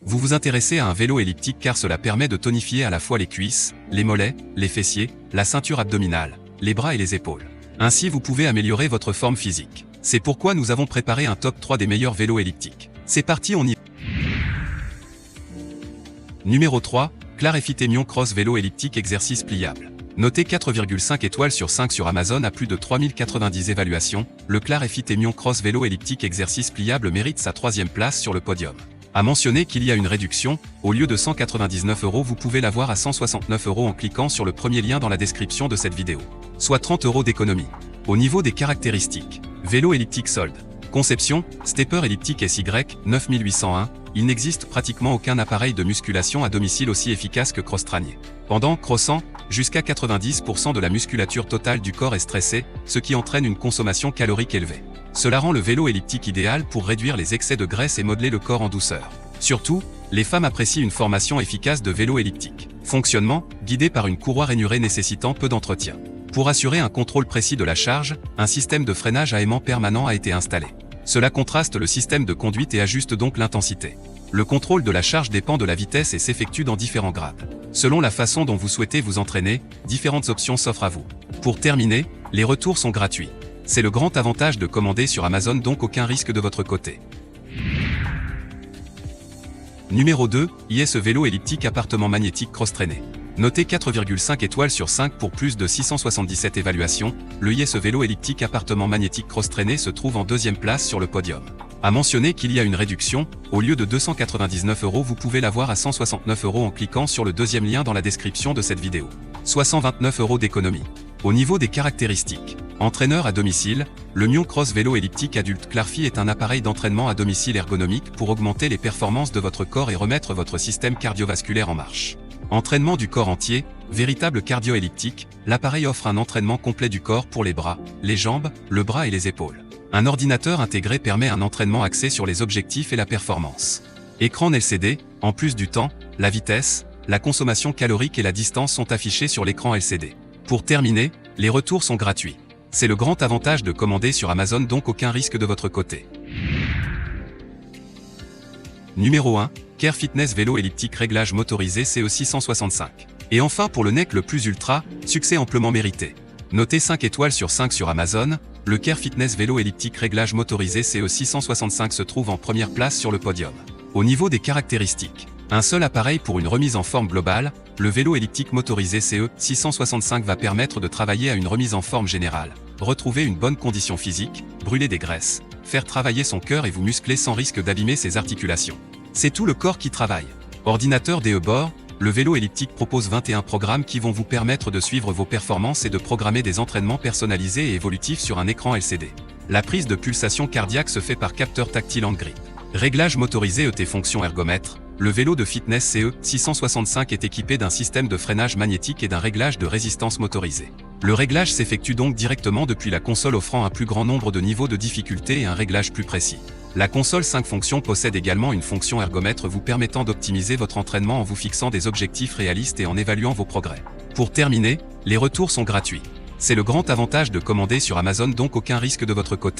Vous vous intéressez à un vélo elliptique car cela permet de tonifier à la fois les cuisses, les mollets, les fessiers, la ceinture abdominale, les bras et les épaules. Ainsi vous pouvez améliorer votre forme physique. C'est pourquoi nous avons préparé un top 3 des meilleurs vélos elliptiques. C'est parti, on y va. Numéro 3, Clarefit Cross Vélo Elliptique Exercice Pliable. Noté 4,5 étoiles sur 5 sur Amazon à plus de 3090 évaluations, le Clarefit Cross Vélo Elliptique Exercice Pliable mérite sa 3e place sur le podium. À mentionner qu'il y a une réduction, au lieu de 199 €, vous pouvez l'avoir à 169 € en cliquant sur le premier lien dans la description de cette vidéo. Soit 30 € d'économie. Au niveau des caractéristiques, vélo elliptique solde. Conception, stepper elliptique SY 9801, il n'existe pratiquement aucun appareil de musculation à domicile aussi efficace que Crosstranier. Pendant crossant, jusqu'à 90% de la musculature totale du corps est stressée, ce qui entraîne une consommation calorique élevée. Cela rend le vélo elliptique idéal pour réduire les excès de graisse et modeler le corps en douceur. Surtout, les femmes apprécient une formation efficace de vélo elliptique. Fonctionnement, guidé par une courroie rainurée nécessitant peu d'entretien. Pour assurer un contrôle précis de la charge, un système de freinage à aimant permanent a été installé. Cela contraste le système de conduite et ajuste donc l'intensité. Le contrôle de la charge dépend de la vitesse et s'effectue dans différents grades. Selon la façon dont vous souhaitez vous entraîner, différentes options s'offrent à vous. Pour terminer, les retours sont gratuits. C'est le grand avantage de commander sur Amazon, donc aucun risque de votre côté. Numéro 2, IS Vélo Elliptique Appartement Magnétique Cross-Traîné. Noté 4,5 étoiles sur 5 pour plus de 677 évaluations, le IS Vélo Elliptique Appartement Magnétique Cross-Traîné se trouve en 2e place sur le podium. À mentionner qu'il y a une réduction, au lieu de 299 €, vous pouvez l'avoir à 169 € en cliquant sur le deuxième lien dans la description de cette vidéo. Soit 129 € d'économie. Au niveau des caractéristiques, entraîneur à domicile, le Cross Vélo Elliptique Adulte Clarefit est un appareil d'entraînement à domicile ergonomique pour augmenter les performances de votre corps et remettre votre système cardiovasculaire en marche. Entraînement du corps entier, véritable cardio-elliptique, l'appareil offre un entraînement complet du corps pour les bras, les jambes, le bras et les épaules. Un ordinateur intégré permet un entraînement axé sur les objectifs et la performance. Écran LCD, en plus du temps, la vitesse, la consommation calorique et la distance sont affichés sur l'écran LCD. Pour terminer, les retours sont gratuits. C'est le grand avantage de commander sur Amazon, donc aucun risque de votre côté. Numéro 1, Care Fitness Vélo Elliptique Réglage Motorisé CE665. Et enfin pour le NEC le plus ultra, succès amplement mérité. Noté 5 étoiles sur 5 sur Amazon, le Care Fitness Vélo Elliptique Réglage Motorisé CE665 se trouve en première place sur le podium. Au niveau des caractéristiques, un seul appareil pour une remise en forme globale, le vélo elliptique motorisé CE665 va permettre de travailler à une remise en forme générale, retrouver une bonne condition physique, brûler des graisses, faire travailler son cœur et vous muscler sans risque d'abîmer ses articulations. C'est tout le corps qui travaille. Ordinateur DE-Bord, le vélo elliptique propose 21 programmes qui vont vous permettre de suivre vos performances et de programmer des entraînements personnalisés et évolutifs sur un écran LCD. La prise de pulsation cardiaque se fait par capteur tactile hand grip. Réglage motorisé ET fonction ergomètre, le vélo de fitness CE665 est équipé d'un système de freinage magnétique et d'un réglage de résistance motorisé. Le réglage s'effectue donc directement depuis la console, offrant un plus grand nombre de niveaux de difficulté et un réglage plus précis. La console 5 fonctions possède également une fonction ergomètre vous permettant d'optimiser votre entraînement en vous fixant des objectifs réalistes et en évaluant vos progrès. Pour terminer, les retours sont gratuits. C'est le grand avantage de commander sur Amazon, donc aucun risque de votre côté.